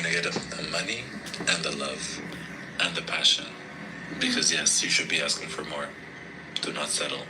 gonna get the money and the love and the passion. Because yes, you should be asking for more. Do not settle.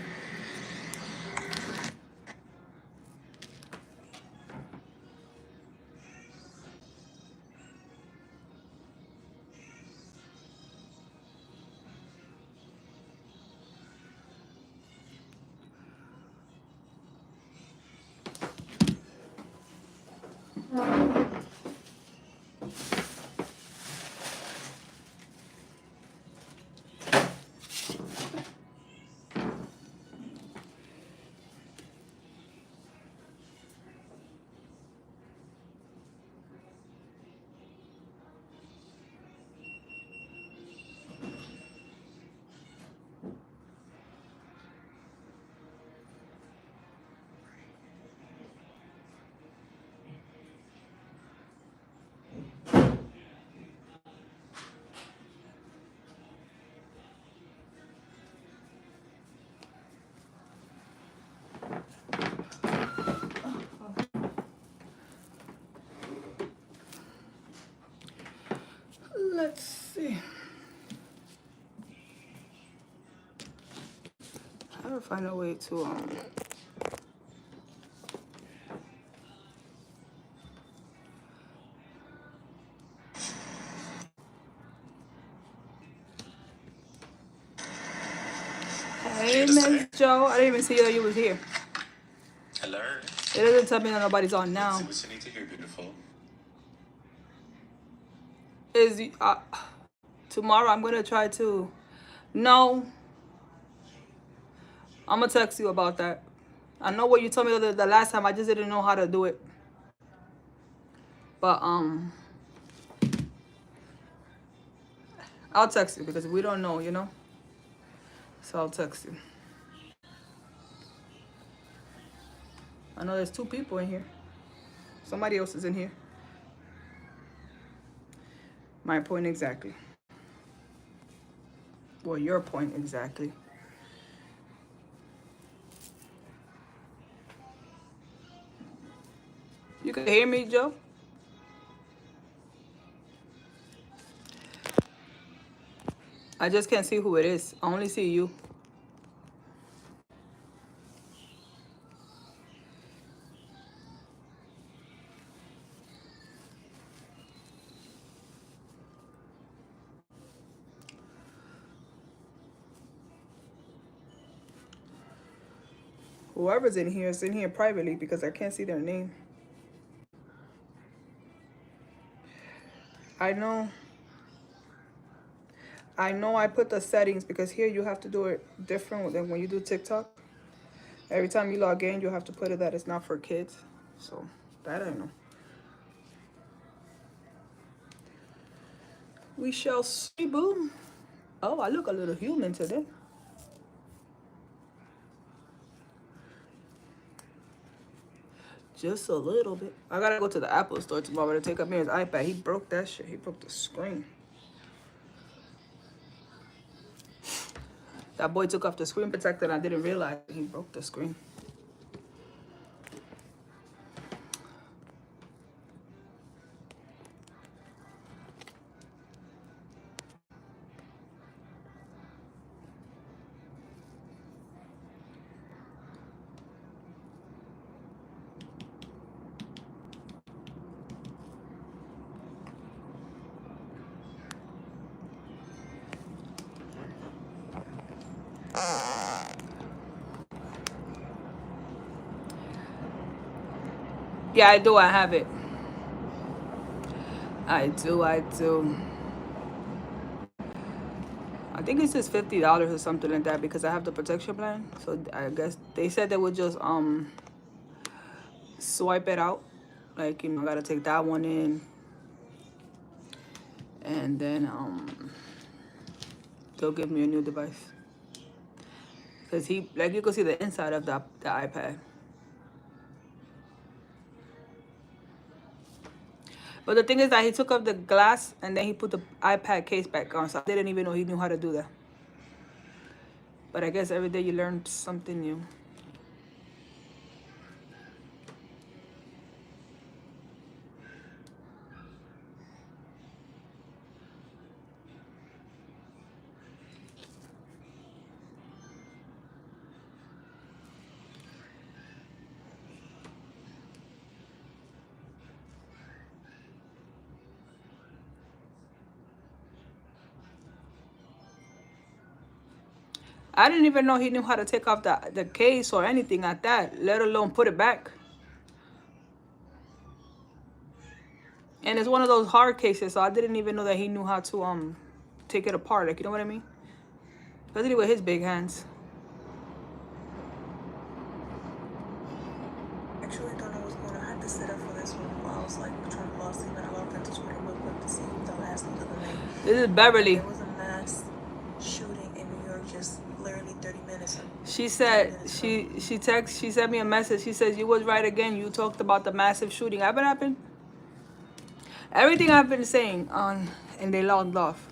Let's see. I gotta find a way to Hey, Miss Joe. I didn't even see that you was here. Hello. It doesn't tell me that nobody's on now. What you need to hear, beautiful? Is tomorrow I'm gonna try to. No, I'm gonna text you about that. I know what you told me the last time. I just didn't know how to do it. But I'll text you because we don't know, you know. So I'll text you. I know there's 2 people in here. Somebody else is in here. My point exactly. Well, your point exactly. You can hear me, Joe? I just can't see who it is. I only see you. Whoever's in here is in here privately because I can't see their name. I know I put the settings because here you have to do it different than when you do TikTok. Every time you log in, you have to put it that it's not for kids. So that I know. We shall see, boom. Oh, I look a little human today. Just a little bit. I gotta go to the Apple store tomorrow to take up his iPad. He broke that shit. He broke the screen. That boy took off the screen protector and I didn't realize he broke the screen. Yeah, I do. I have it. I do. I do. I think it's just $50 or something like that because I have the protection plan. So I guess they said they would just swipe it out. Like, you know, I gotta take that one in. And then they'll give me a new device. Because he, like, you can see the inside of the iPad. But the thing is that he took off the glass and then he put the iPad case back on. So I didn't even know he knew how to do that. But I guess every day you learn something new. I didn't even know he knew how to take off the case or anything like that, let alone put it back. And it's one of those hard cases, so I didn't even know that he knew how to take it apart. Like, you know what I mean? Especially with his big hands. Actually, don't know what's going on. I had to sit up for this one while I was like trying to fall asleep, and I logged into Twitter real quick to see the last news of the night. This is Beverly. There was a mass shooting in New York just literally 30 minutes. She said she sent me a message. She says you was right again. You talked about the massive shooting. Haven't happened? Everything I've been saying on and they logged off.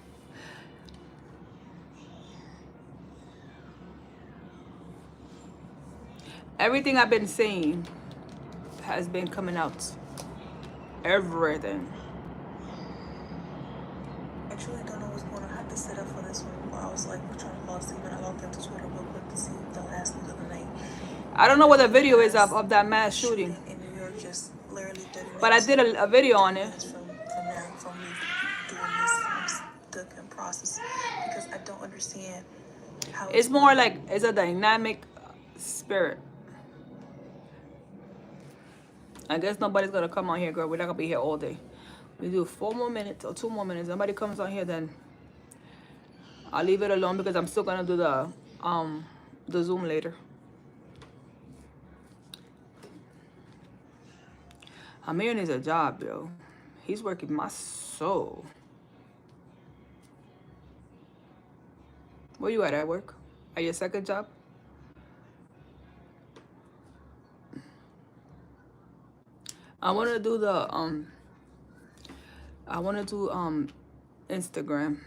Everything I've been saying has been coming out. Everything. Actually, don't know what's going on. I had to sit up for this one while I was like trying to fall asleep, and I logged into Twitter real quick to see the last news of the night. I don't know what the video is of that mass shooting. In New York just literally 30 minutes. But I did a video on it. From now, from me doing this the process, because I don't understand how it's more like it's a dynamic spirit. I guess nobody's gonna come on here, girl. We're not gonna be here all day. We do 4 more minutes or 2 more minutes. Nobody comes on here, then I'll leave it alone because I'm still gonna do the Zoom later. Amir needs a job, yo. He's working my soul. Where you at work? At your second job? I wanna do Instagram.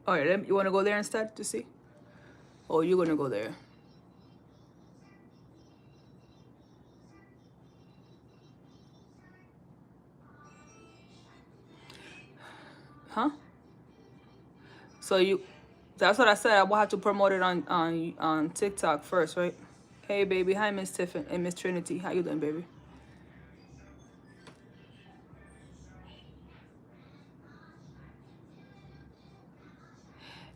All right, you want to go there instead to see? Or you're going to go there? Huh? So that's what I said. I will have to promote it on TikTok first, right? Hey, baby. Hi, Miss Tiffany and Miss Trinity. How you doing, baby?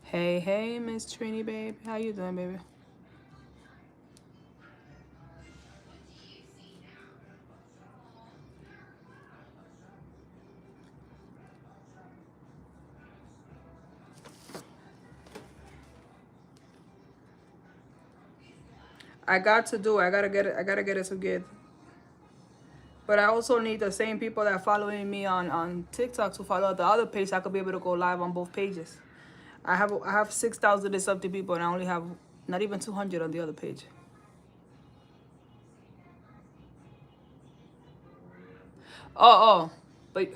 Hey, Miss Trini, baby. How you doing, baby? I gotta get it together. But I also need the same people that are following me on TikTok to follow the other page so I could be able to go live on both pages. I have 6,000 and something people, and I only have not even 200 on the other page. Oh, but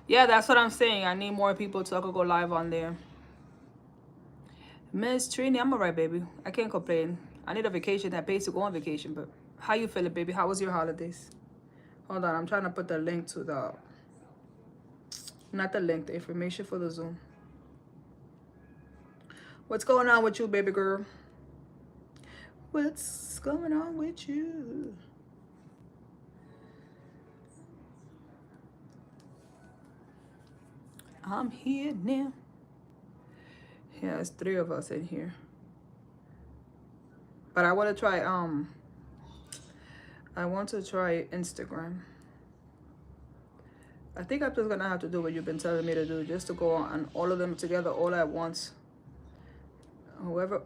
yeah, that's what I'm saying. I need more people so I could go live on there. Miss Trini, I'm alright, baby. I can't complain. I need a vacation that pays to go on vacation, but how you feeling, baby? How was your holidays? Hold on, I'm trying to put the link to not the link, the information for the Zoom. What's going on with you, baby girl? What's going on with you? I'm here now. Yeah, it's 3 of us in here. But I want to try Instagram. I think I'm just gonna have to do what you've been telling me to do, just to go on all of them together all at once. Whoever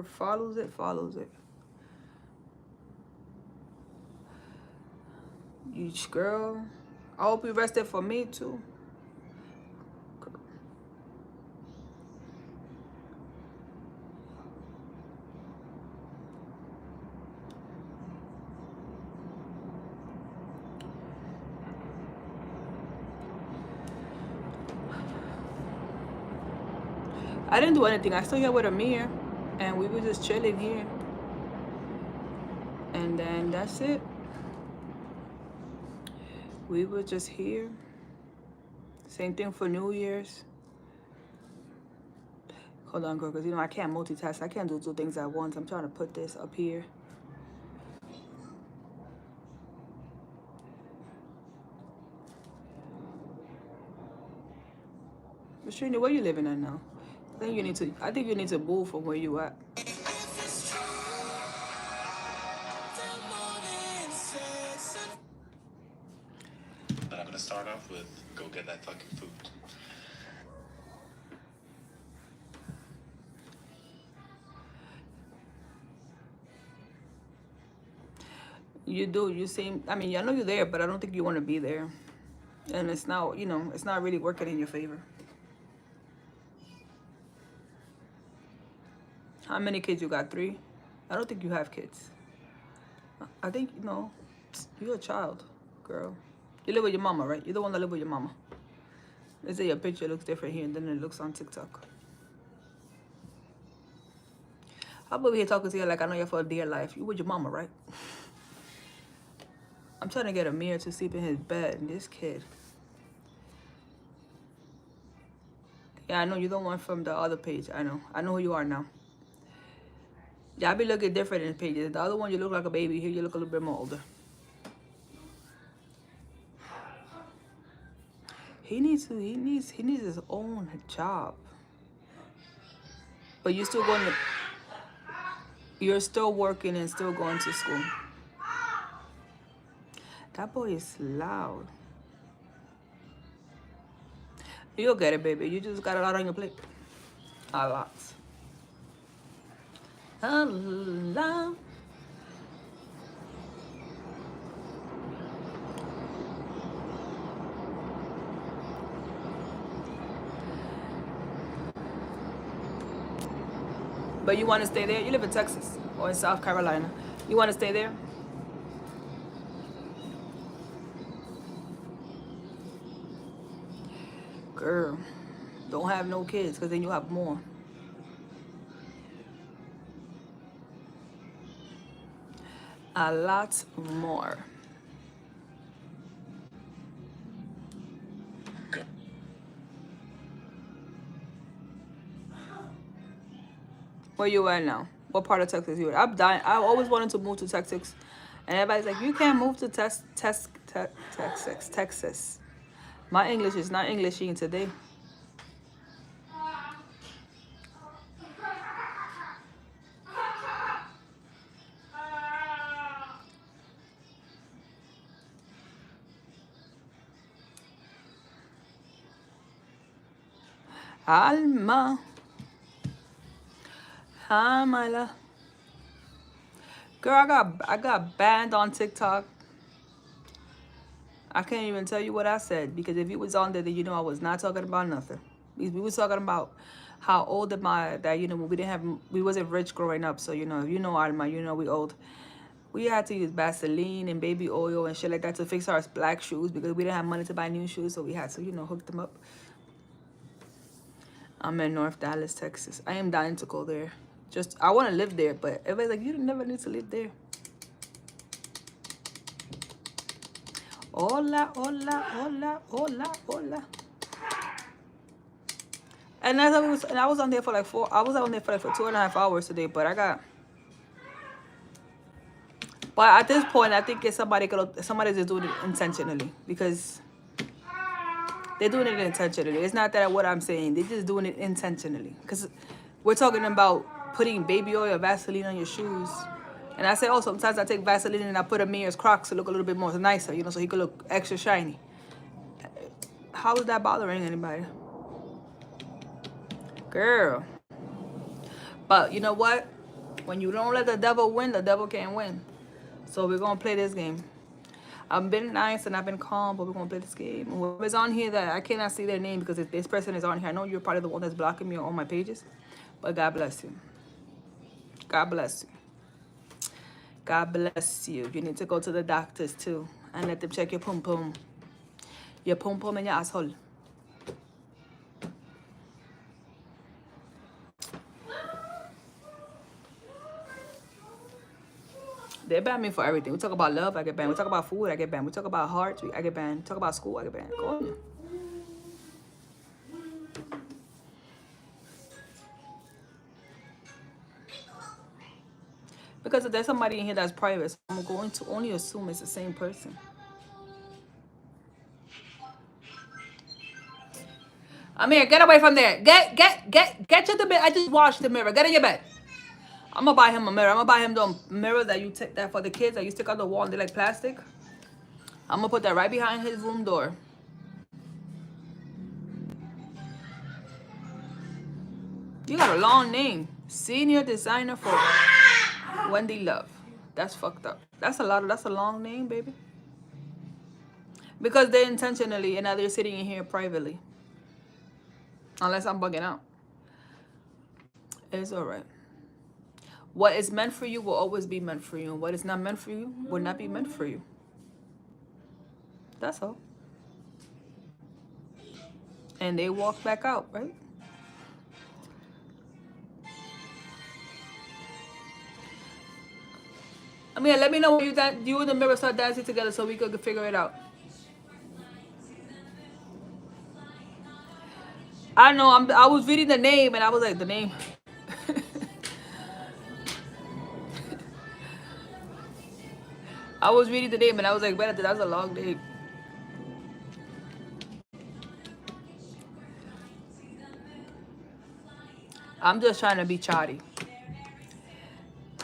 follows it, follows it. Each girl. I hope you rested for me too. I didn't do anything. I still here with Amir, and we were just chilling here. And then that's it. We were just here. Same thing for New Year's. Hold on, girl, because you know I can't multitask. I can't do two things at once. I'm trying to put this up here. But Trini, where you living at now? I think you need to move from where you at. But I'm gonna start off with go get that fucking food. You do. You seem. I mean, I know you're there, but I don't think you want to be there. And it's not. You know, it's not really working in your favor. How many kids you got? 3? I don't think you have kids. I think you know. You're a child, girl. You live with your mama, right? You're the one that live with your mama. They say your picture looks different here than it looks on TikTok. How about we here talking to you like I know you for dear life? You with your mama, right? I'm trying to get Amir to sleep in his bed. And this kid. Yeah, I know you're the one from the other page. I know. I know who you are now. Yeah, I be looking different in the pages. The other one, you look like a baby. Here, you look a little bit more older. He needs his own job. But you're still going to. You're still working and still going to school. That boy is loud. You'll get it, baby. You just got a lot on your plate. A lot. A lot. But you want to stay there? You live in Texas or in South Carolina. You want to stay there? Girl, don't have no kids because then you have more. A lot more. Go. Where you at now? What part of Texas you at? I'm dying. I always wanted to move to Texas. And everybody's like, you can't move to Texas. My English is not Englishing today. Alma. Hi, Mila. Girl, I got banned on TikTok. I can't even tell you what I said because if you was on there, then you know I was not talking about nothing. We was talking about how old am I, that you know we wasn't rich growing up, so you know Alma, you know we old. We had to use Vaseline and baby oil and shit like that to fix our black shoes because we didn't have money to buy new shoes, so we had to hook them up. I'm in North Dallas, Texas. I am dying to go there. I want to live there, but everybody's like, you never need to live there. Hola, hola, hola, hola, hola. And I was on there for like 2.5 hours today, but at this point, I think somebody's just doing it intentionally because they're doing it intentionally. It's not that what I'm saying. They're just doing it intentionally because we're talking about putting baby oil or Vaseline on your shoes. And I say, oh, sometimes I take Vaseline and I put Amir's Crocs to look a little bit more nicer, so he could look extra shiny. How is that bothering anybody? Girl. But you know what? When you don't let the devil win, the devil can't win. So we're going to play this game. I've been nice and I've been calm, but we're going to play this game. Whoever's on here that I cannot see their name because if this person is on here, I know you're probably the one that's blocking me on my pages. But God bless you. God bless you. God bless you. You need to go to the doctors too and let them check your pum pum. Your pum pum and your asshole. They ban me for everything. We talk about love, I get banned. We talk about food, I get banned. We talk about hearts, I get banned. We talk about school, I get banned. Go on. Because if there's somebody in here that's private, so I'm going to only assume it's the same person. Amir, get away from there. Get to the bed. I just washed the mirror. Get in your bed. I'm gonna buy him a mirror. I'm gonna buy him the mirror that you take that for the kids that you stick on the wall and they like plastic. I'm gonna put that right behind his room door. You got a long name. Senior designer for Wendy Love. That's fucked up. That's a long name, baby. Because they intentionally and now they're sitting in here privately. Unless I'm bugging out. It's alright. What is meant for you will always be meant for you. And what is not meant for you will not be meant for you. That's all. And they walk back out, right? I mean, let me know when you and the mirror start dancing together so we could figure it out. I know, I was reading the name and I was like, the name. I was reading the name and I was like, man, that's a long name. I'm just trying to be Shari.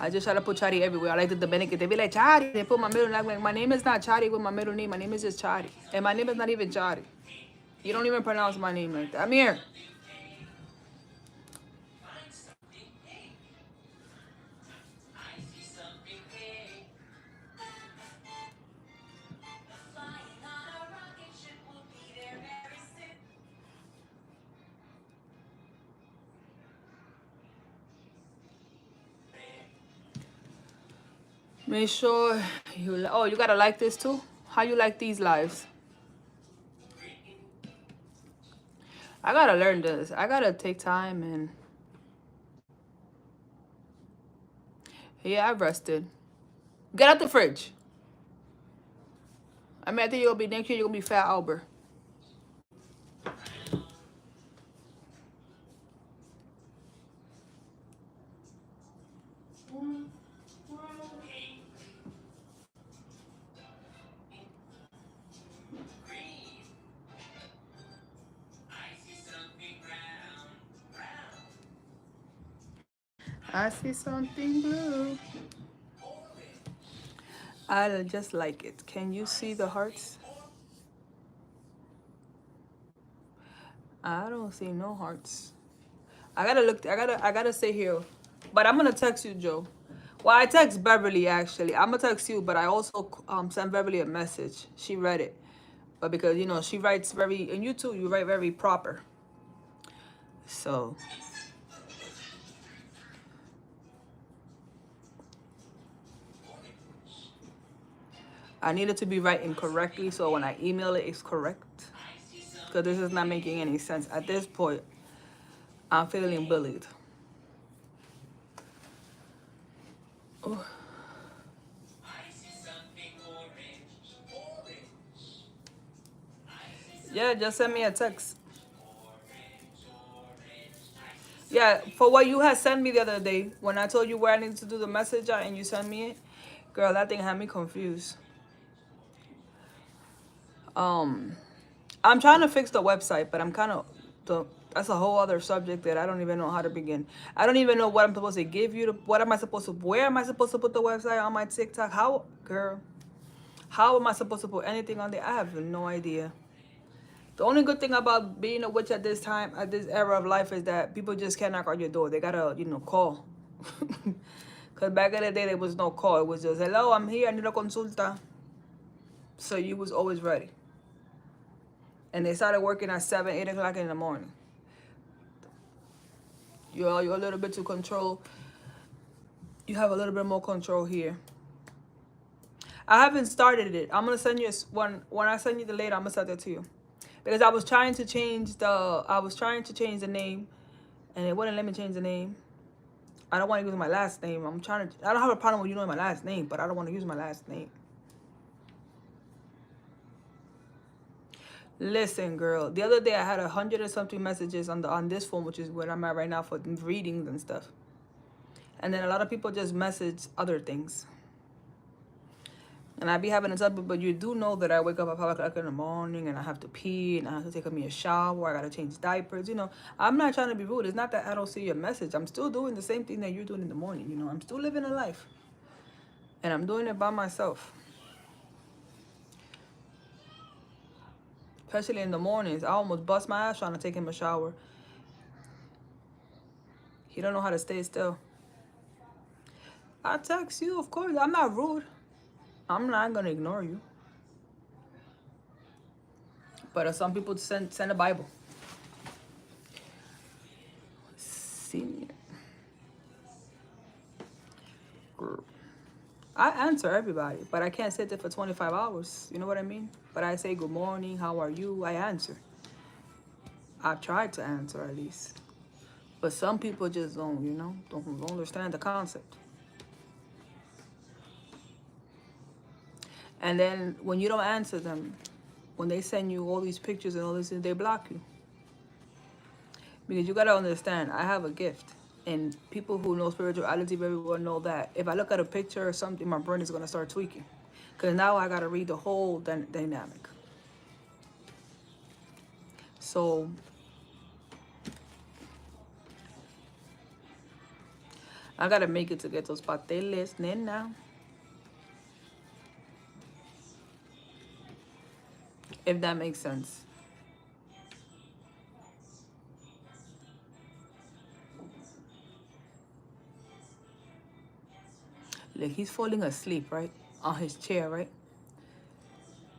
I just try to put Shari everywhere. I like the Dominican. They be like, Shari. They put my middle name. Like, my name is not Shari with my middle name. My name is just Shari. And my name is not even Shari. You don't even pronounce my name like that. I'm here. Make sure you... Oh, you gotta like this too? How you like these lives? I gotta learn this. I gotta take time and... Yeah, I rested. Get out the fridge. I mean, I think you're gonna be next year. You're gonna be Fat Albert. I see something blue. I just like it. Can you see the hearts? I don't see no hearts. I gotta look. I gotta stay here. But I'm gonna text you, Joe. Well, I text Beverly actually. I'm gonna text you, but I also sent Beverly a message. She read it, but because you know she writes very, and you too, you write very proper. So. I need it to be written correctly, so when I email it, it's correct. Because this is not making any sense. At this point, I'm feeling bullied. Oh. Yeah, just send me a text. Yeah, for what you had sent me the other day, when I told you where I needed to do the message at and you sent me it, girl, that thing had me confused. I'm trying to fix the website, but I'm kind of... That's a whole other subject that I don't even know how to begin. I don't even know what I'm supposed to give you. Where am I supposed to put the website on my TikTok? How, girl? How am I supposed to put anything on there? I have no idea. The only good thing about being a witch at this time, at this era of life, is that people just can't knock on your door. They gotta, you know, call. Because back in the day, there was no call. It was just, hello, I'm here. I need a consulta. So you was always ready. And they started working at 7, 8 o'clock in the morning. You're a little bit to control. You have a little bit more control here. I haven't started it. I'm gonna send you one. When I send you the later, I'm gonna send it to you. Because I was trying to change the name, and it wouldn't let me change the name. I don't want to use my last name. I don't have a problem with you knowing my last name, but I don't want to use my last name. Listen, girl. The other day I had 100 and something messages on this phone, which is where I'm at right now for readings and stuff. And then a lot of people just message other things. And I be having a subject, but you do know that I wake up at 5 o'clock in the morning and I have to pee and I have to take me a shower. I got to change diapers. You know, I'm not trying to be rude. It's not that I don't see your message. I'm still doing the same thing that you're doing in the morning. You know, I'm still living a life. And I'm doing it by myself. Especially in the mornings. I almost bust my ass trying to take him a shower. He don't know how to stay still. I text you, of course. I'm not rude. I'm not going to ignore you. But some people send a Bible. Senior. Girl. I answer everybody, but I can't sit there for 25 hours. You know what I mean? But I say, good morning, how are you? I answer. I've tried to answer at least. But some people just don't, you know, don't understand the concept. And then when you don't answer them, when they send you all these pictures and all this, they block you. Because you got to understand, I have a gift. And people who know spirituality very well know that if I look at a picture or something, my brain is going to start tweaking. Because now I got to read the whole dynamic. So I got to make it to get those pasteles, nena. If that makes sense. Like he's falling asleep, right? On his chair, right?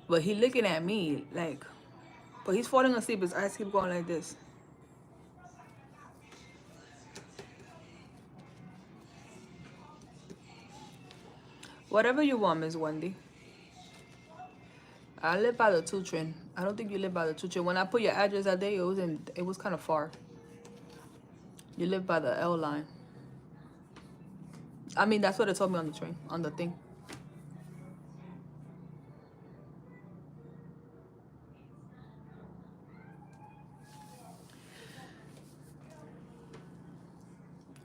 But he looking at me like, but he's falling asleep. His eyes keep going like this. Whatever you want, Miss Wendy. I live by the 2 train. I don't think you live by the 2 train. When I put your address that day, it was kind of far. You live by the L line. I mean, that's what they told me on the train, on the thing.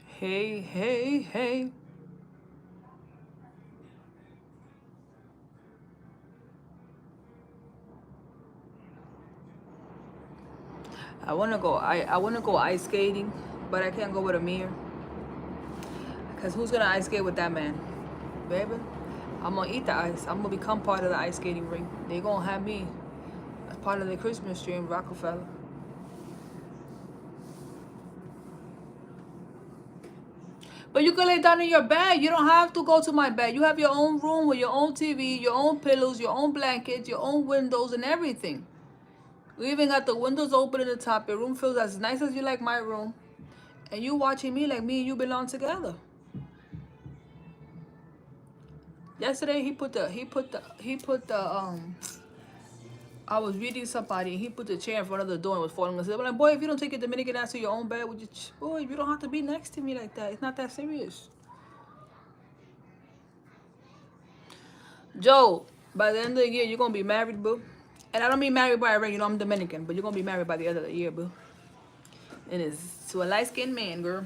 Hey, hey, hey. I wanna go ice skating, but I can't go with Amir. Cause who's gonna ice skate with that man? Baby, I'm gonna eat the ice. I'm gonna become part of the ice skating ring. They gonna have me as part of the Christmas tree in Rockefeller. But you can lay down in your bed. You don't have to go to my bed. You have your own room with your own TV, your own pillows, your own blankets, your own windows and everything. We even got the windows open in the top. Your room feels as nice as you like my room. And you watching me like me and you belong together. Yesterday I was reading somebody and he put the chair in front of the door and was falling asleep. I'm like, boy, if you don't take your Dominican ass to your own bed, boy, you don't have to be next to me like that. It's not that serious. Joe, by the end of the year, you're going to be married, boo. And I don't mean married by a ring. You know, I'm Dominican, but you're going to be married by the end of the year, boo. And it's to a light-skinned man, girl.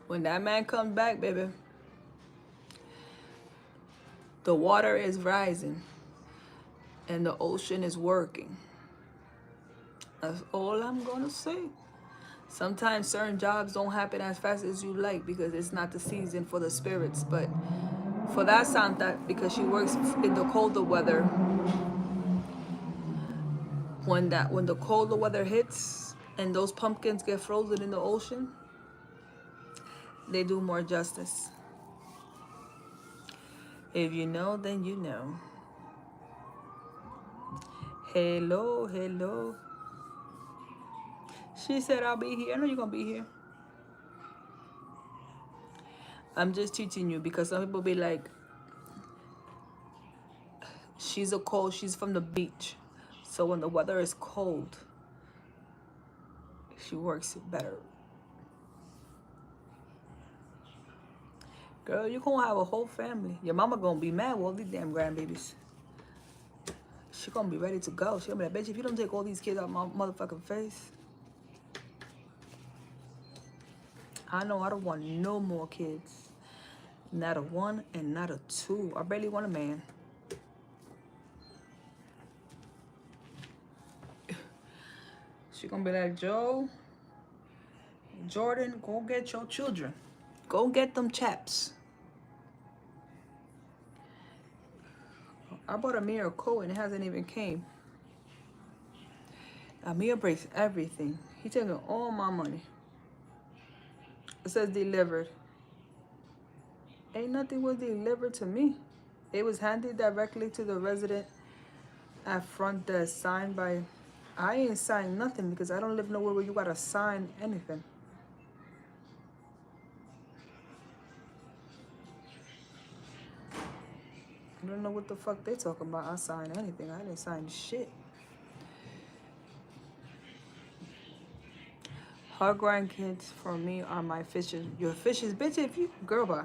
When that man comes back, baby, the water is rising and the ocean is working. That's all I'm gonna say. Sometimes certain jobs don't happen as fast as you like because it's not the season for the spirits. But for that Santa, because she works in the colder weather, when the colder weather hits and those pumpkins get frozen in the ocean, they do more justice. If you know, then you know. Hello, hello. She said I'll be here. I know you're gonna be here. I'm just teaching you because some people be like, she's from the beach. So when the weather is cold, She works better. Girl, you gonna have a whole family. Your mama gonna be mad with all these damn grandbabies. She gonna be ready to go. She gonna be like, bitch, if you don't take all these kids out my motherfucking face. I know I don't want no more kids. Not a one and not a two. I barely want a man. She gonna be like, Joe, Jordan, go get your children. Go get them chaps. I bought Amir a coat and it hasn't even came. Amir breaks everything. He taking all my money. It says delivered. Ain't nothing was delivered to me. It was handed directly to the resident at front desk, signed by... I ain't signed nothing because I don't live nowhere where you gotta sign anything. I don't know what the fuck they talking about. I signed anything. I didn't sign shit. Her grandkids for me are my fishes. Your fishes, bitch, if you... Girl, bye.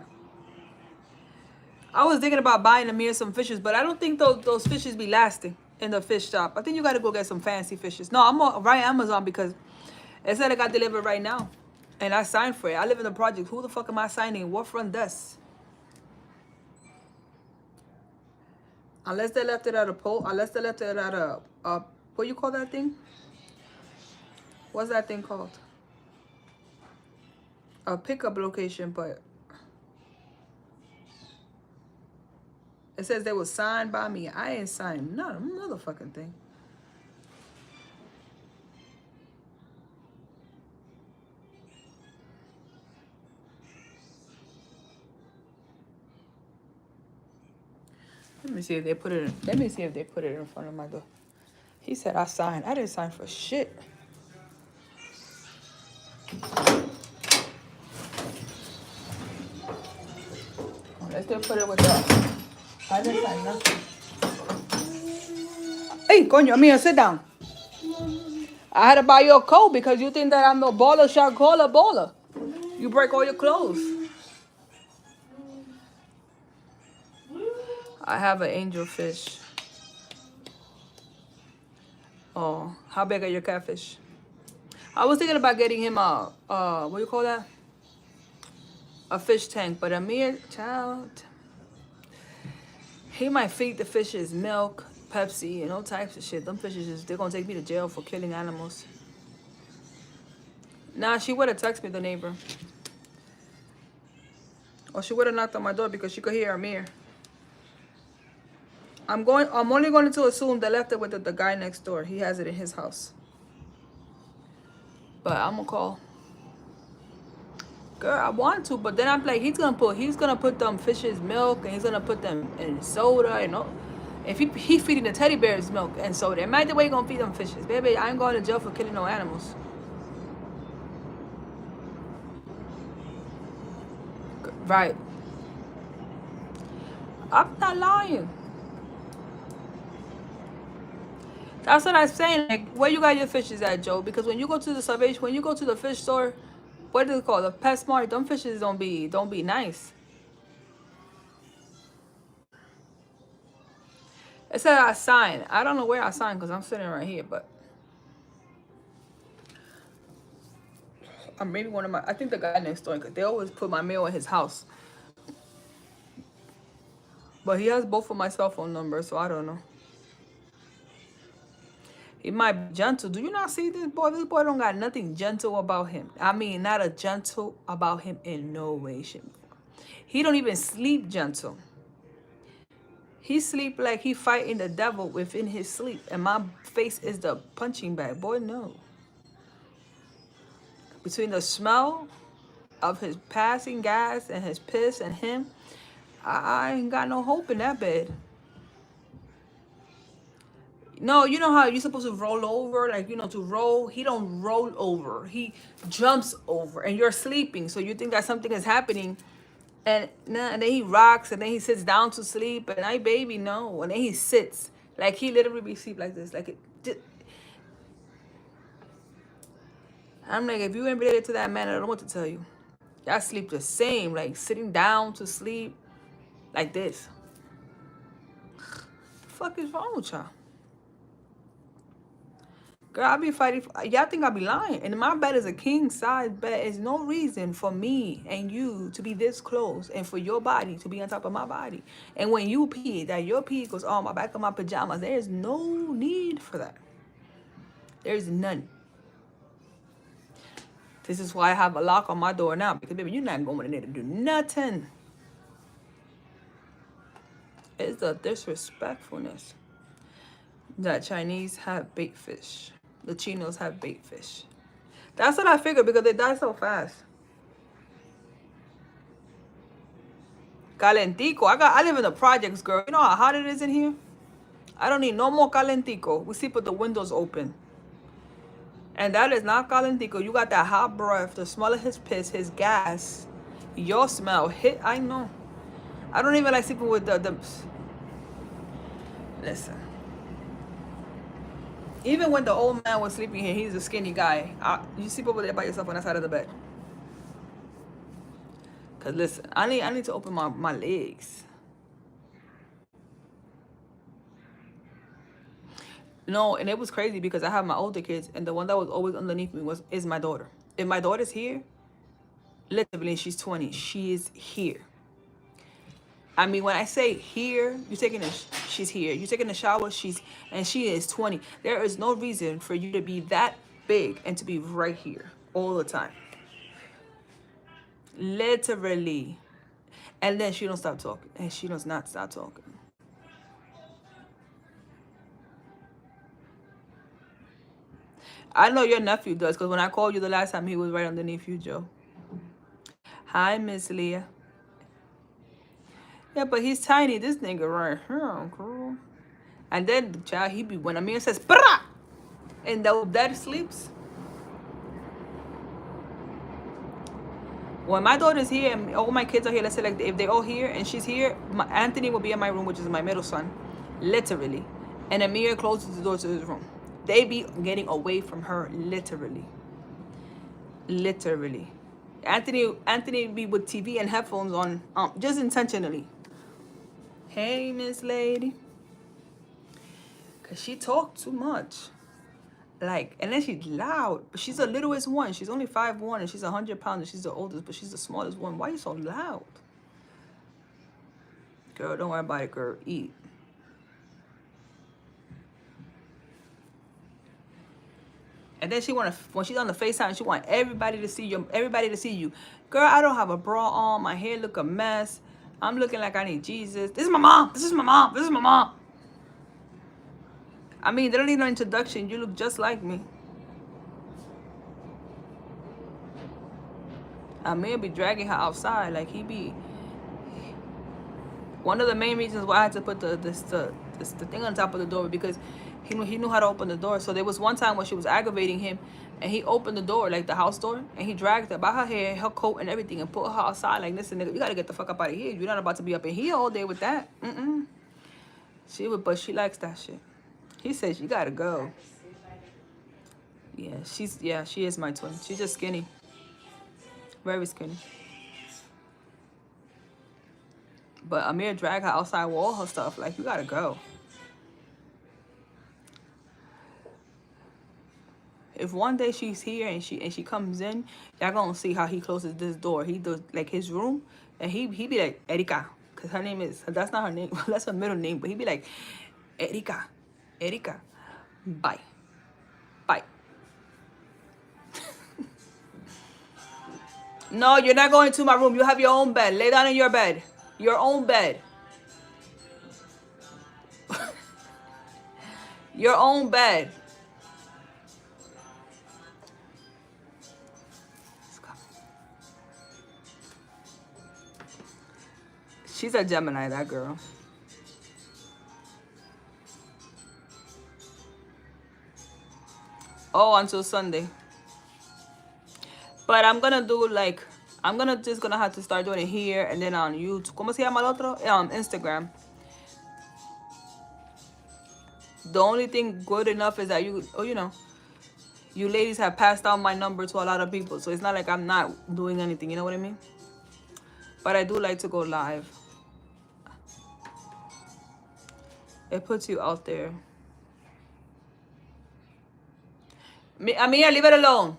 I was thinking about buying Amir some fishes, but I don't think those fishes be lasting in the fish shop. I think you got to go get some fancy fishes. No, I'm on right Amazon because it said it got delivered right now. And I signed for it. I live in the project. Who the fuck am I signing? What front desk? Unless they left it at a pole. Unless they left it at a what you call that thing? What's that thing called? A pickup location, but it says they was signed by me. I ain't signed none of motherfucking thing. Let me see if they put it in, let me see if they put it in front of my door. He said I signed. I didn't sign for shit. Let's just put it with the... I didn't sign nothing. Hey, coño, Mia, sit down. I had to buy you a coat because you think that I'm a baller, shot caller, baller. You break all your clothes. I have an angel fish. Oh, how big are your catfish? I was thinking about getting him a, what do you call that? A fish tank, but Amir, child, he might feed the fishes milk, Pepsi, and all types of shit. Them fishes, they're gonna take me to jail for killing animals. Nah, she would have texted me, the neighbor. Or she would have knocked on my door because she could hear Amir. I'm only going to assume they left it with the guy next door. He has it in his house. But I'm gonna call. Girl, I want to, but then I'm like, he's gonna put them fishes milk and he's gonna put them in soda, you know. If he feeding the teddy bears milk and soda, imagine the way he gonna feed them fishes. Baby, I ain't going to jail for killing no animals. Right. I'm not lying. That's what I'm saying. Like, where you got your fishes at, Joe? Because when you go to the salvation, when you go to the fish store, what is it called? The Pet Smart, them fishes don't be nice. It said I signed. I don't know where I signed because I'm sitting right here, but maybe one of my, I think the guy next door, because they always put my mail in his house. But he has both of my cell phone numbers, so I don't know. He might be gentle. Do you not see this boy? This boy don't got nothing gentle about him. I mean, not a gentle about him in no way, shape, or form. He don't even sleep gentle. He sleep like he fighting the devil within his sleep. And my face is the punching bag. Boy, no. Between the smell of his passing gas and his piss and him, I ain't got no hope in that bed. No, you know how you're supposed to roll over, like, you know, to roll. He don't roll over. He jumps over, and you're sleeping, so you think that something is happening, and then he rocks, and then he sits down to sleep, and I, baby, no, and then he sits, like he literally be sleep like this, like it. I'm like, if you ain't related to that man, I don't know what to tell you. Y'all sleep the same, like sitting down to sleep, like this. The fuck is wrong with y'all? Girl, I be fighting. Y'all think I be lying? And my bed is a king size bed. There's no reason for me and you to be this close, and for your body to be on top of my body. And when you pee, that your pee goes on my back of my pajamas. There is no need for that. There's none. This is why I have a lock on my door now, because baby, you're not going in there to do nothing. It's the disrespectfulness that Chinese have bait fish. The Chinos have bait fish. That's what I figured, because they die so fast. Calentico. I live in the projects, girl. You know how hot it is in here? I don't need no more calentico. We sleep with the windows open. And that is not calentico. You got that hot breath, the smell of his piss, his gas, your smell. I know. I don't even like sleeping with the listen. Even when the old man was sleeping here, he's a skinny guy. You sleep over there by yourself on that side of the bed. Cause listen, I need to open my legs. No, and it was crazy because I have my older kids, and the one that was always underneath me is my daughter. If my daughter's here, literally she's 20. She is here. I mean, when I say here, she's here. You're taking a shower, she is 20. There is no reason for you to be that big and to be right here all the time. Literally. And then she don't stop talking. And she does not stop talking. I know your nephew does, because when I called you the last time, he was right underneath you, Joe. Hi, Miss Leah. Yeah, but he's tiny. This nigga right here, girl. And then the child, he be, when Amir says, "Brah!" and the dad sleeps. When my daughter's here and all my kids are here, let's say like if they're all here and she's here, Anthony will be in my room, which is my middle son, literally. And Amir closes the door to his room. They be getting away from her, literally. Literally. Anthony be with TV and headphones on, just intentionally. Hey, Miss Lady. Cause she talk too much. Like, and then she's loud. But she's the littlest one. She's only 5'1" and she's 100 pounds and she's the oldest, but she's the smallest one. Why are you so loud? Girl, don't worry about it, girl. Eat. And then when she's on the FaceTime, she want everybody to see you. Girl, I don't have a bra on. My hair look a mess. I'm looking like I need Jesus. This is my mom. This is my mom. This is my mom. I mean, they don't need no introduction. You look just like me. I may be dragging her outside. Like, he be... One of the main reasons why I had to put the thing on top of the door, because he knew how to open the door. So there was one time when she was aggravating him, and he opened the door, like the house door, and he dragged her by her hair, her coat, and everything, and put her outside. Like, listen, nigga, you gotta get the fuck up out of here. You're not about to be up in here all day with that. But she likes that shit. He says you gotta go. Yeah, she is my twin. She's just skinny, very skinny. But Amir dragged her outside with all her stuff. Like, you gotta go. If one day she's here and she comes in, y'all gonna see how he closes this door. He does like his room, and he be like Erika, cause her name is, that's not her name, that's her middle name. But he be like Erika, bye. No, you're not going to my room. You have your own bed. Lay down in your bed. Your own bed. Your own bed. She's a Gemini, that girl. Oh, until Sunday. But I'm gonna do like, just gonna have to start doing it here and then on YouTube. ¿Cómo se llama el otro? Instagram. The only thing good enough is that you know, You ladies have passed down my number to a lot of people, so it's not like I'm not doing anything, you know what I mean? But I do like to go live. It puts you out there. Amia, leave it alone.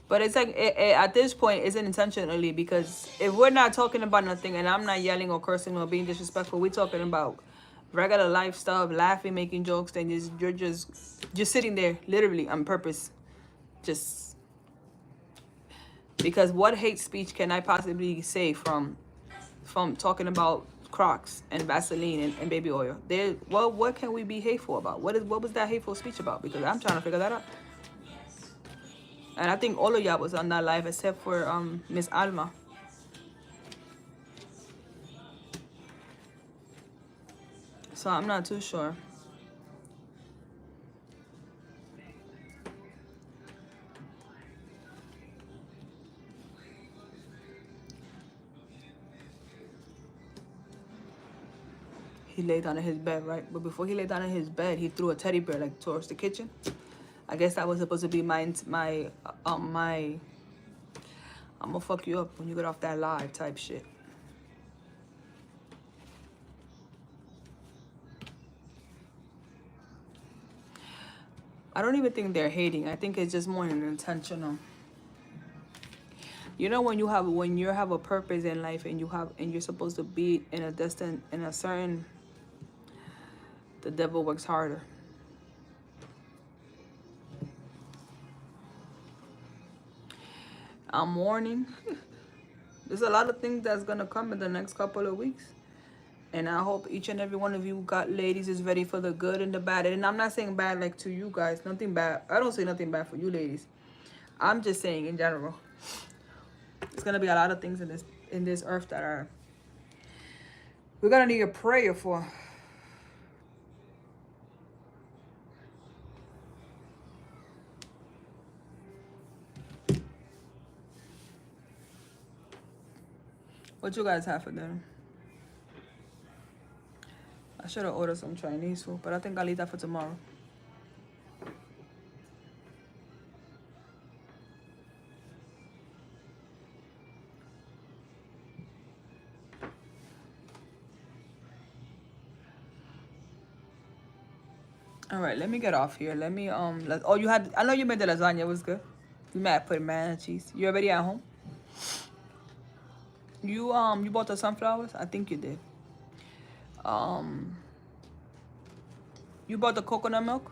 But it's like, at this point, it's intentionally, because if we're not talking about nothing and I'm not yelling or cursing or being disrespectful, we're talking about regular life stuff, laughing, making jokes, then you're just sitting there, literally, on purpose. Just because what hate speech can I possibly say from talking about Crocs and Vaseline and baby oil? What can we be hateful about? What was that hateful speech about? Because I'm trying to figure that out. And I think all of y'all was on that live except for Miss Alma. So I'm not too sure. He laid down in his bed, right? But before he laid down in his bed, he threw a teddy bear like towards the kitchen. I guess that was supposed to be my I'm gonna fuck you up when you get off that live type shit. I don't even think they're hating. I think it's just more intentional. You know, when you have a purpose in life and you're supposed to be in a certain, the devil works harder. I'm warning. There's a lot of things that's gonna come in the next couple of weeks. And I hope each and every one of you ladies is ready for the good and the bad. And I'm not saying bad like to you guys. Nothing bad. I don't say nothing bad for you ladies. I'm just saying in general. There's gonna be a lot of things in this earth that we're gonna need a prayer for. What you guys have for dinner? I should have ordered some Chinese food, but I think I'll leave that for tomorrow. All right, let me get off here. Let me oh, you had, I know you made the lasagna. It was good. You might put mac and cheese. You already at home? You bought the sunflowers? I think you did. You bought the coconut milk?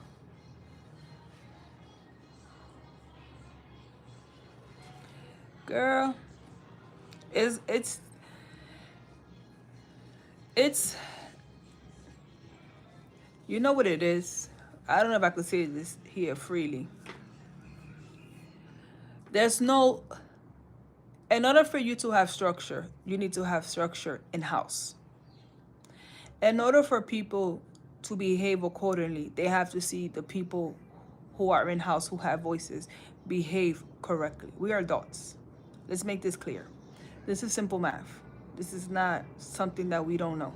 Girl, it's you know what it is? I don't know if I could say this here freely. There's no, in order for you to have structure, you need to have structure in-house. In order for people to behave accordingly, they have to see the people who are in-house, who have voices, behave correctly. We are adults. Let's make this clear. This is simple math. This is not something that we don't know.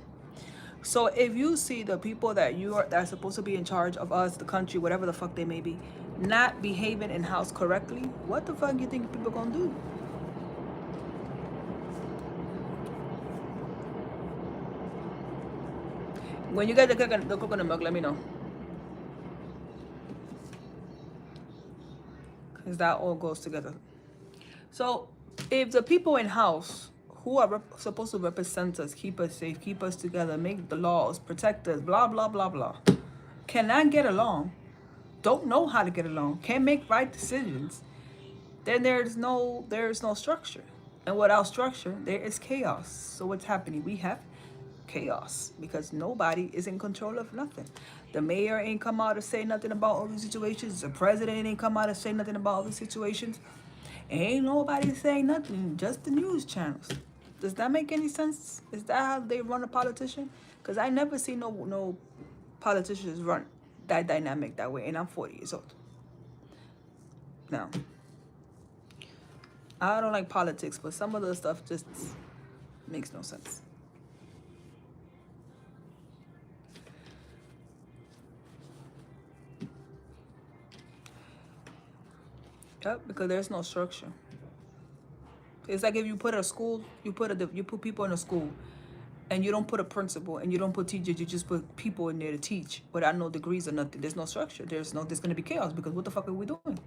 So if you see the people that are supposed to be in charge of us, the country, whatever the fuck they may be, not behaving in-house correctly, what the fuck you think people gonna do? When you get the coconut milk, let me know. Because that all goes together. So if the people in-house who are supposed to represent us, keep us safe, keep us together, make the laws, protect us, blah, blah, blah, blah, cannot get along, don't know how to get along, can't make right decisions, then there's no structure. And without structure, there is chaos. So what's happening? We have chaos because nobody is in control of nothing. The mayor ain't come out to say nothing about all these situations. The president ain't come out to say nothing about all these situations. Ain't nobody saying nothing, just the news channels. Does that make any sense? Is that how they run a politician? Because I never see no politicians run that dynamic that way, and I'm 40 years old. Now, I don't like politics, but some of the stuff just makes no sense. Yep, because there's no structure. It's like if you put a school, you put people in a school, and you don't put a principal and you don't put teachers, you just put people in there to teach without no degrees or nothing. There's no structure. There's gonna be chaos because what the fuck are we doing?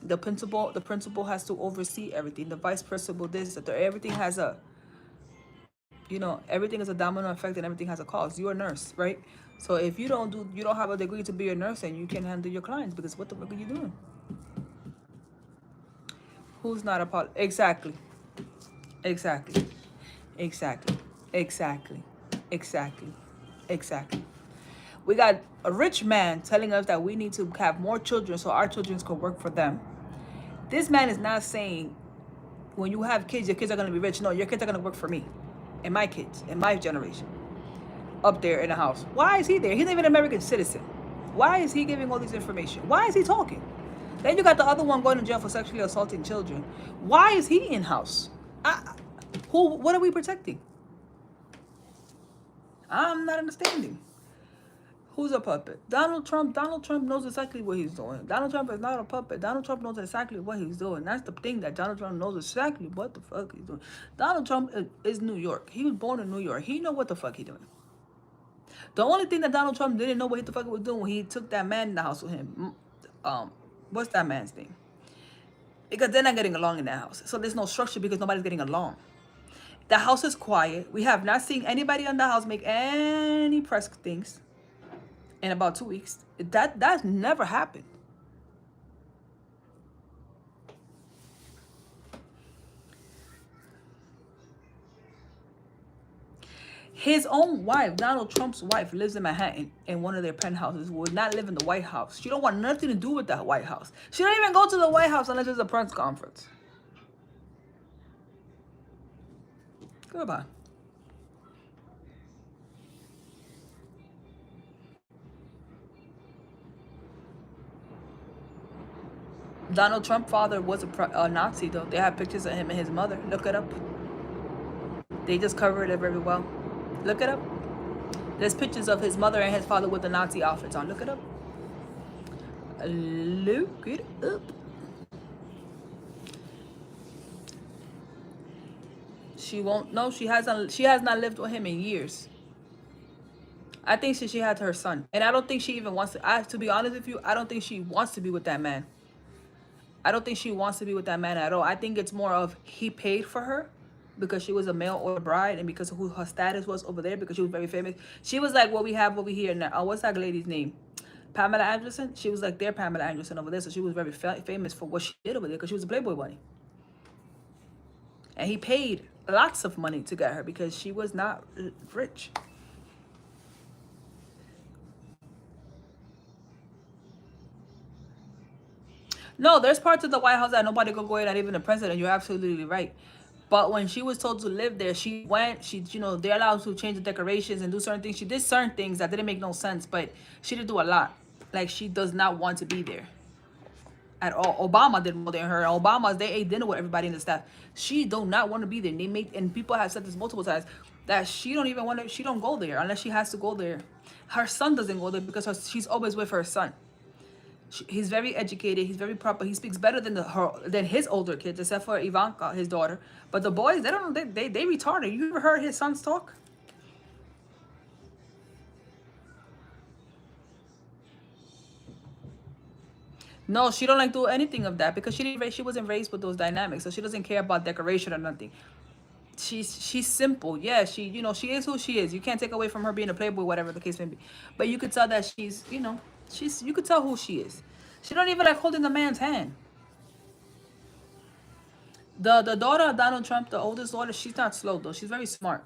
The principal has to oversee everything. The vice principal, this, that, everything has a, everything is a domino effect and everything has a cause. You're a nurse, right? So if you don't have a degree to be a nurse, and you can't handle your clients because what the fuck are you doing? Who's not a part? Exactly. Exactly. Exactly. Exactly. Exactly. Exactly. We got a rich man telling us that we need to have more children so our children can work for them. This man is not saying when you have kids, your kids are going to be rich. No, your kids are going to work for me and my kids and my generation up there in the house. Why is he there? He's not even an American citizen. Why is he giving all this information? Why is he talking? Then you got the other one going to jail for sexually assaulting children. Why is he in house? What are we protecting? I'm not understanding. Who's a puppet? Donald Trump. Donald Trump knows exactly what he's doing. Donald Trump is not a puppet. Donald Trump knows exactly what he's doing. That's the thing, that Donald Trump knows exactly what the fuck he's doing. Donald Trump is New York. He was born in New York. He know what the fuck he's doing. The only thing that Donald Trump didn't know what the fuck he was doing when he took that man in the house with him. What's that man's name? Because they're not getting along in that house. So there's no structure because nobody's getting along. The house is quiet. We have not seen anybody in the house make any press things in about 2 weeks. That's never happened. His own wife, Donald Trump's wife, lives in Manhattan in one of their penthouses. Would not live in the White House. She don't want nothing to do with that White House. She don't even go to the White House unless there's a press conference. Goodbye. Donald Trump's father was a Nazi, though. They have pictures of him and his mother. Look it up. They just covered it very well. Look it up. There's pictures of his mother and his father with the Nazi outfits on. Look it up. Look it up. She won't. No, she hasn't. She has not lived with him in years. I think she had her son, and I don't think she even wants to. To be honest with you, I don't think she wants to be with that man. I don't think she wants to be with that man at all. I think it's more of he paid for her because she was a male or a bride, and because of who her status was over there, because she was very famous. She was like what we have over here now. What's that lady's name? Pamela Anderson. She was like their Pamela Anderson over there, so she was very famous for what she did over there because she was a Playboy bunny. And he paid lots of money to get her because she was not rich. No, there's parts of the White House that nobody could go in, not even the president. You're absolutely right. But when she was told to live there, she went. They're allowed to change the decorations and do certain things. She did certain things that didn't make no sense, but she did do a lot. Like, she does not want to be there at all. Obama did more than her. They ate dinner with everybody in the staff. She do not want to be there. And people have said this multiple times that she don't even want to. She don't go there unless she has to go there. Her son doesn't go there because she's always with her son. He's very educated. He's very proper. He speaks better than his older kids, except for Ivanka, his daughter. But the boys, they don't. They retarded. You ever heard his sons talk? No, she don't like do anything of that because she wasn't raised with those dynamics, so she doesn't care about decoration or nothing. She's simple. Yeah, she is who she is. You can't take away from her being a playboy, whatever the case may be. But you could tell that you could tell who she is. She don't even like holding the man's hand. The daughter of Donald Trump, the oldest daughter, she's not slow though. She's very smart.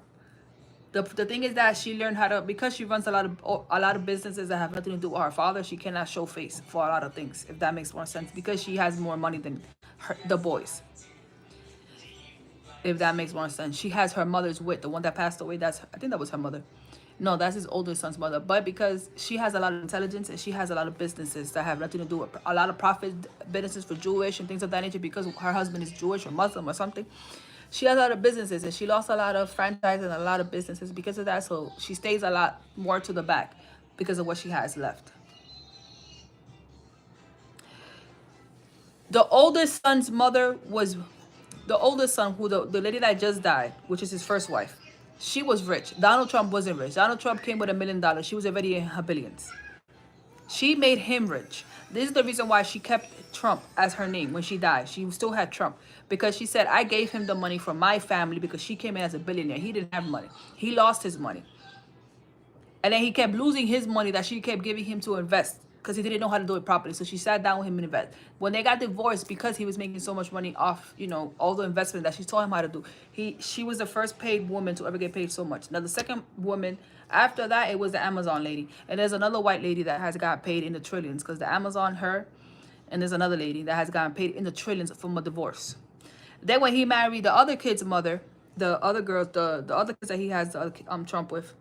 The thing is that she learned how to, because she runs a lot of businesses that have nothing to do with her father. She cannot show face for a lot of things, if that makes more sense, because she has more money than the boys. If that makes more sense, she has her mother's wit. The one that passed away, I think that was her mother. No, that's his older son's mother. But because she has a lot of intelligence and she has a lot of businesses that have nothing to do with a lot of profit businesses for Jewish and things of that nature, because her husband is Jewish or Muslim or something. She has a lot of businesses and she lost a lot of franchises and a lot of businesses because of that. So she stays a lot more to the back because of what she has left. The oldest son's mother was the oldest son, who the lady that just died, which is his first wife. She was rich. Donald Trump wasn't rich. Donald Trump came with $1 million. She was already in her billions. She made him rich. This is the reason why she kept Trump as her name when she died. She still had Trump because she said, I gave him the money from my family because she came in as a billionaire. He didn't have money. He lost his money. And then he kept losing his money that she kept giving him to invest because he didn't know how to do it properly. So she sat down with him and invest. When they got divorced, because he was making so much money off, all the investment that she taught him how to do, she was the first paid woman to ever get paid so much. Now the second woman after that, it was the Amazon lady. And there's another white lady that has got paid in the trillions because the Amazon, her, and there's another lady that has gotten paid in the trillions from a divorce. Then when he married the other kid's mother, the other girls, the other kids that he has Trump with,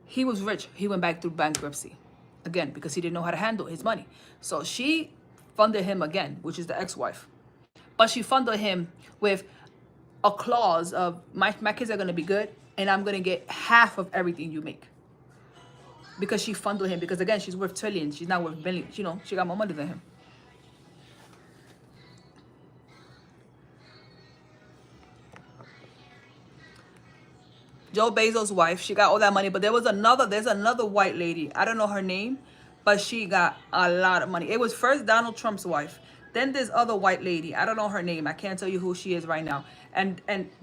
he was rich. He went back through bankruptcy again because he didn't know how to handle his money. So she funded him again, which is the ex-wife. But she funded him with a clause of my kids are going to be good and I'm going to get half of everything you make. Because she funded him. Because again, she's worth trillions. She's not worth billions. She got more money than him. Joe Bezos' wife, she got all that money, but there's another white lady. I don't know her name, but she got a lot of money. It was first Donald Trump's wife. Then this other white lady. I don't know her name. I can't tell you who she is right now.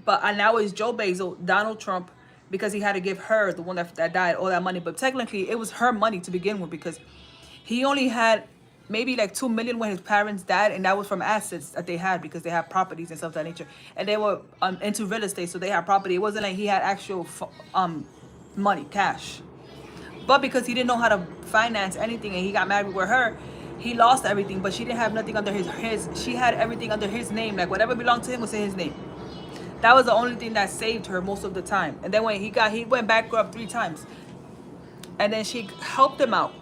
But now it's Joe Bezos, Donald Trump, because he had to give her, the one that died, all that money. But technically, it was her money to begin with because he only had maybe like 2 million when his parents died, and that was from assets that they had because they had properties and stuff of that nature, and they were into real estate, so they had property. It wasn't like he had actual money, cash. But because he didn't know how to finance anything and he got married with her, he lost everything. But she didn't have nothing under his she had everything under his name. Like whatever belonged to him was in his name. That was the only thing that saved her most of the time. And then when he went bankrupt 3 times, and then she helped him out.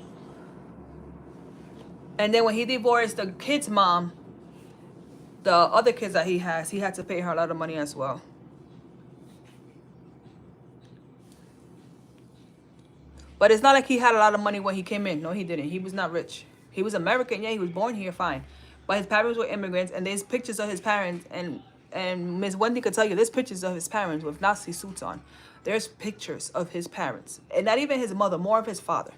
And then when he divorced the kid's mom, the other kids that he has, he had to pay her a lot of money as well. But it's not like he had a lot of money when he came in. No, he didn't. He was not rich. He was American. Yeah, he was born here, fine. But his parents were immigrants, and there's pictures of his parents. And Miss Wendy could tell you, there's pictures of his parents with Nazi suits on. There's pictures of his parents. And not even his mother, more of his father.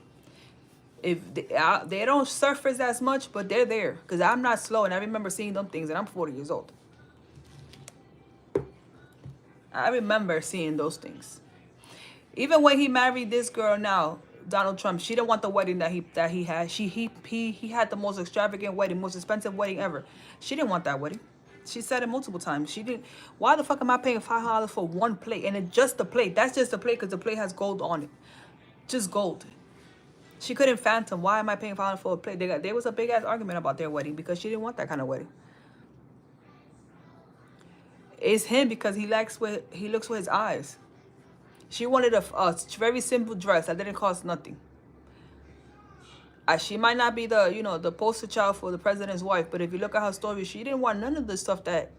If they don't surface as much, but they're there because I'm not slow, and I remember seeing them things, and I'm 40 years old. I remember seeing those things. Even when he married this girl now, Donald Trump, she didn't want the wedding that he had. He had the most extravagant wedding, most expensive wedding ever. She didn't want that wedding. She said it multiple times. She didn't. Why the fuck am I paying $500 for one plate? And it's just the plate. That's just the plate because the plate has gold on it. Just gold. She couldn't fathom, why am I paying $500 for a plate? There was a big ass argument about their wedding because she didn't want that kind of wedding. It's him because he looks with his eyes. She wanted a very simple dress that didn't cost nothing. She might not be the poster child for the president's wife, but if you look at her story, she didn't want none of the stuff that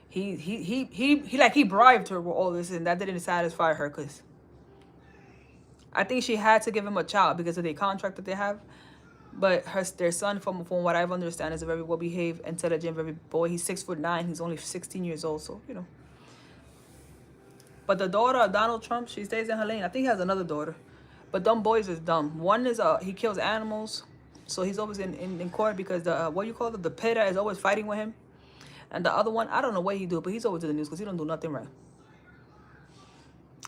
he bribed her with all this, and that didn't satisfy her because I think she had to give him a child because of the contract that they have. But their son, from what I understand, is a very well-behaved, intelligent, very boy. He's 6'9". He's only 16 years old, so But the daughter of Donald Trump, she stays in her lane. I think he has another daughter, but them boys is dumb. One is he kills animals, so he's always in court because the PETA is always fighting with him. And the other one, I don't know what he do, but he's always in the news because he don't do nothing right.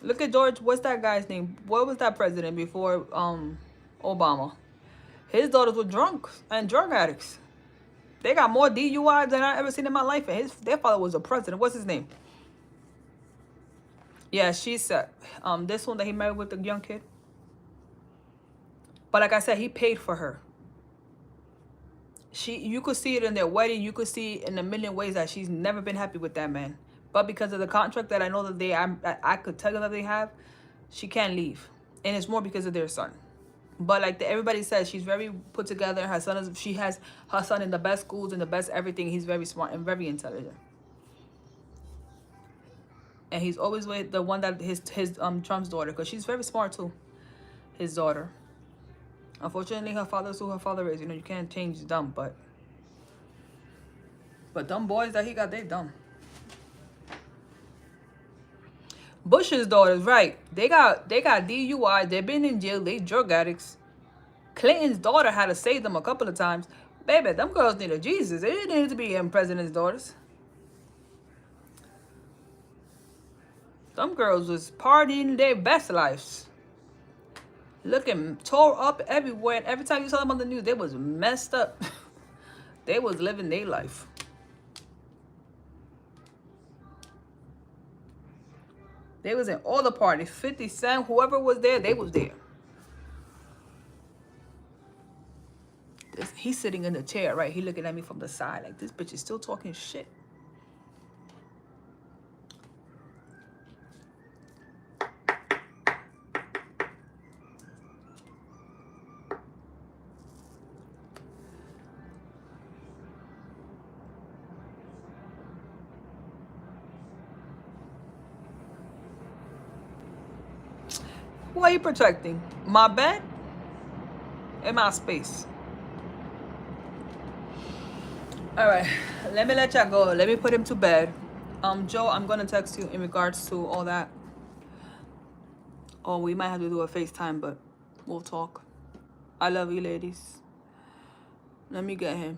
Look at George. What's that guy's name? What was that president before Obama? His daughters were drunk and drug addicts. They got more DUIs than I ever seen in my life. And their father was a president. What's his name? Yeah, she said this one that he married with the young kid. But like I said, he paid for her. You could see it in their wedding. You could see in a million ways that she's never been happy with that man. But because of the contract that I know that I could tell you that they have, she can't leave. And it's more because of their son. But like everybody says, she's very put together. She has her son in the best schools and the best everything. He's very smart and very intelligent. And he's always with the one that his Trump's daughter, because she's very smart too. His daughter. Unfortunately, her father's who her father is. You can't change dumb, but But them boys that he got, they dumb. Bush's daughters, right? They got DUI. They've been in jail. They drug addicts. Clinton's daughter had to save them a couple of times. Baby, them girls needed Jesus. They didn't need to be in president's daughters. Them girls was partying their best lives. Looking tore up everywhere. And every time you saw them on the news, they was messed up. They was living their life. They was in all the parties. 50 Cent, whoever was there, they was there. He's sitting in the chair, right? He looking at me from the side like, this bitch is still talking shit. Who are you protecting? My bed and my space. All right, let me let y'all go. Let me put him to bed. Joe, I'm gonna text you in regards to all that. Or we might have to do a FaceTime, but we'll talk. I love you, ladies. Let me get him.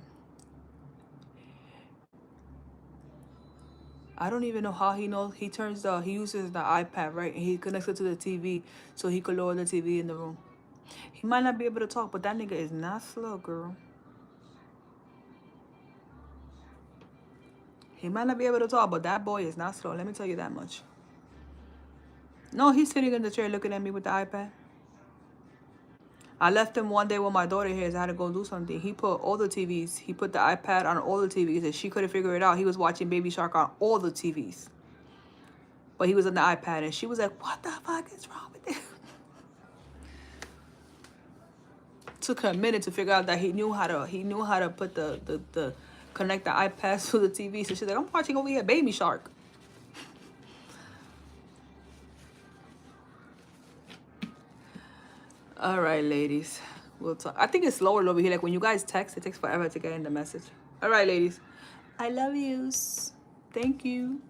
I don't even know how he knows. He uses the iPad, right? And he connects it to the TV so he could lower the TV in the room. He might not be able to talk, but that nigga is not slow, girl. He might not be able to talk, but that boy is not slow. Let me tell you that much. No, he's sitting in the chair looking at me with the iPad. I left him one day when my daughter here, so I had to go do something. He put all the TVs. He put the iPad on all the TVs, and she couldn't figure it out. He was watching Baby Shark on all the TVs. But he was on the iPad, and she was like, what the fuck is wrong with you? Took her a minute to figure out that he knew how to put the connect the iPad to the TV. So she's like, I'm watching over here Baby Shark. All right, ladies. We'll talk. I think it's slower over here. Like when you guys text, it takes forever to get in the message. All right, ladies. I love yous. Thank you.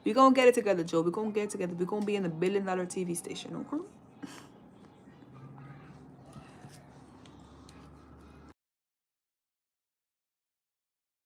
We're going to get it together, Joe. We're going to get it together. We're going to be in the $1 billion TV station, okay?